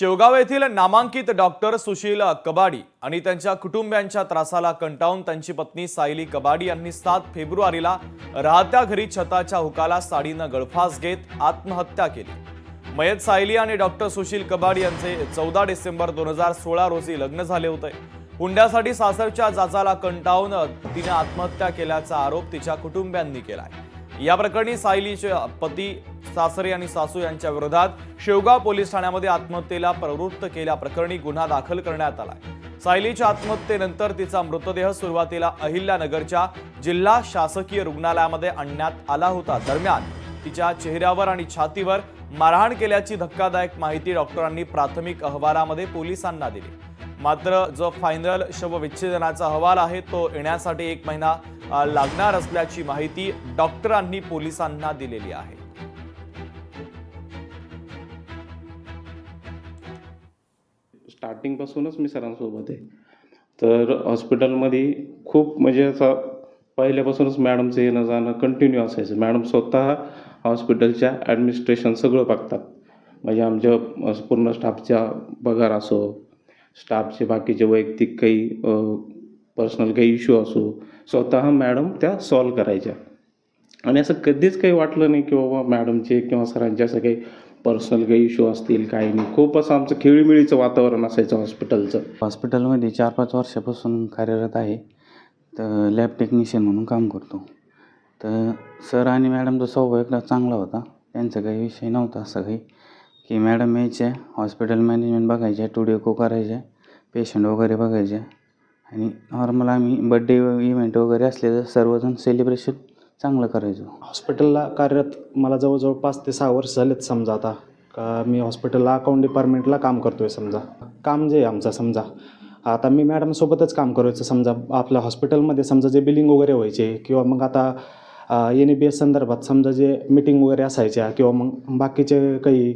शेवगाव येथील नामांकित डॉक्टर सुशील कबाडी आणि त्यांच्या कुटुंबियांच्या त्रासाला कंटाळून त्यांची पत्नी सायली कबाडी यांनी 7 फेब्रुवारीला राहत्या घरी छताच्या हुकाला साडीनं गळफास घेत आत्महत्या केली। मयत सायली आणि डॉक्टर सुशील कबाडी यांचे 14 डिसेंबर 2016 रोजी लग्न झाले होते। हुंड्यासाठी सासरच्या जाचाला कंटाळून तिने आत्महत्या केल्याचा आरोप तिच्या कुटुंबियांनी केलाय। या प्रकरणी सायलीचे पती, सासरे आणि सासू यांच्या विरोधात शेवगाव पोलीस ठाण्यामध्ये आत्महत्येला प्रवृत्त केल्याप्रकरणी गुन्हा दाखल करण्यात आलाय। सायलीच्या आत्महत्येनंतर तिचा मृतदेह सुरुवातीला अहिल्यानगरच्या जिल्हा शासकीय रुग्णालयामध्ये आणण्यात आला होता। दरम्यान तिच्या चेहऱ्यावर आणि छातीवर मारहाण केल्याची धक्कादायक माहिती डॉक्टरांनी प्राथमिक अहवालामध्ये पोलिसांना दिली। मात्र जो फायनल शवविच्छेदनाचा अहवाल आहे तो येण्यासाठी 1 महिना लागणार असल्याची माहिती डॉक्टरांनी पोलिसांना दिलेली आहे। स्टार्टिंग पासूनच मी सरांसोबत आहे, तर हॉस्पिटलमध्ये खूप म्हणजे असं पहिल्यापासूनच मॅडमचं येणं जाणं कंटिन्यू असायचं। मॅडम स्वतः हॉस्पिटलच्या ॲडमिनिस्ट्रेशन सगळं बघतात, म्हणजे आमच्या पूर्ण स्टाफचा पगार असो, स्टाफचे बाकीचे वैयक्तिक काही पर्सनल काही इश्यू असो, स्वतः मॅडम त्या सॉल्व करायच्या। आणि असं कधीच काही वाटलं नाही की बाबा मॅडमचे किंवा सरांचे असं काही पर्सनल काही इश्यू असतील, काही नाही। खूप असं आमचं खेळीमेळीचं वातावरण असायचं हॉस्पिटलचं। हॉस्पिटलमध्ये 4-5 वर्षापासून कार्यरत आहे, तर लॅब टेक्निशियन म्हणून काम करतो। तर सर आणि मॅडमचा स्वभाव एकदम चांगला होता, त्यांचा काही विषय नव्हता असं काही की मॅडम यायच्या, हॉस्पिटल मॅनेजमेंट बघायच्या, टुडे को करायच्या, पेशंट वगैरे बघायच्या आणि नॉर्मल आम्ही बड्डे इव्हेंट वगैरे असले तर सर्वजण सेलिब्रेशन चांगलं करायचो। हॉस्पिटलला कार्यरत मला जवळजवळ 5 ते 6 वर्ष झालेत समजा। आता का मी हॉस्पिटलला अकाउंट डिपार्टमेंटला काम करतो आहे समजा। काम जे आमचं समजा आता मी मॅडमसोबतच काम करायचं समजा। आपल्या हॉस्पिटलमध्ये समजा जे बिलिंग वगैरे व्हायचे किंवा मग आता NABS संदर्भात समजा जे मीटिंग वगैरे असायच्या किंवा मग बाकीचे काही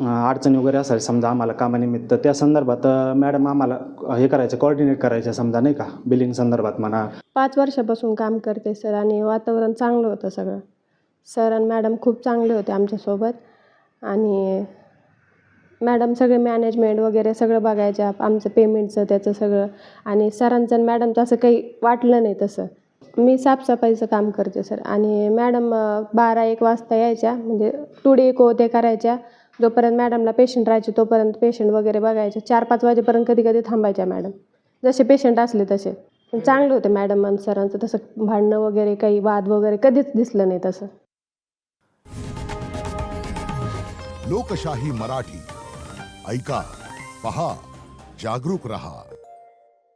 अडचणी वगैरे असायच्या समजा आम्हाला कामानिमित्त, त्या संदर्भात मॅडम आम्हाला हे करायचं, कोऑर्डिनेट करायचं समजा, नाही का, बिलिंग संदर्भात म्हणा। 5 वर्षापासून काम करते सर आणि वातावरण चांगलं होतं सगळं। सर आणि मॅडम खूप चांगले होते आमच्यासोबत आणि मॅडम सगळे मॅनेजमेंट वगैरे सगळं बघायच्या, आमचं पेमेंटचं त्याचं सगळं। आणि सरांचं आणि मॅडमचं असं काही वाटलं नाही तसं। मी साफसफाईचं काम करते सर आणि मॅडम 12-1 वाजता यायच्या, म्हणजे टुडे को ते करायच्या। जोपर्यंत मॅडमला पेशंट राहायचे तोपर्यंत पेशंट वगैरे बघायचे। 4-5 वाजेपर्यंत कधी कधी थांबायच्या मॅडम, जसे पेशंट असले तसे। चांगले होते मॅडम आणि सरांचं, तसं भांडणं वगैरे काही वाद वगैरे कधीच दिसलं नाही तसं। लोकशाही मराठी ऐका, पहा, जागरूक रहा।